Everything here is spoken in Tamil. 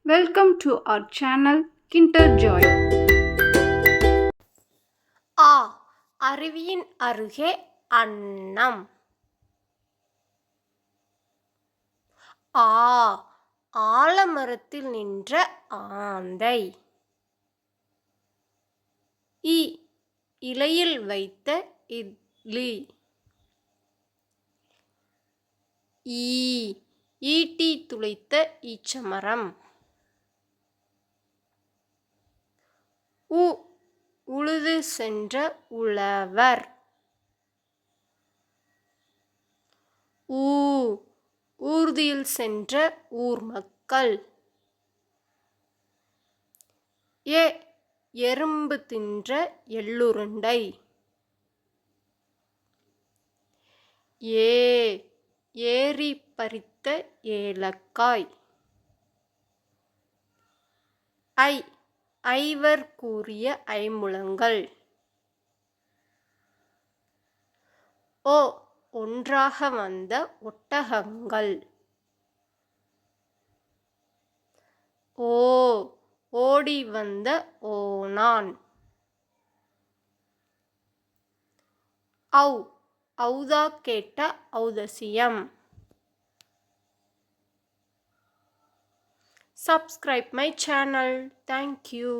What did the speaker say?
Welcome to our channel Kinder Joy. ஆ அருவியின் அருகே அன்னம். ஆ ஆலமரத்தில் நின்ற ஆந்தை. இ இலையில் வைத்த இட்லி. ஈ ஈட்டி துளைத்த ஈச்சமரம். உ உழுது சென்ற உழவர். ஊ ஊர்தியில் சென்ற ஊர் மக்கள். ஏ எறும்பு தின்ற எள்ளுருண்டை. ஏ ஏரி பறித்த ஏலக்காய். ஐ ஐவர் கூறிய ஐமுழங்கள். ஓ ஒன்றாக வந்த ஒட்டகங்கள். ஓ ஓடி வந்த ஓணான். ஔ ஔதா கேட்ட ஔதசியம். Subscribe my channel. Thank you.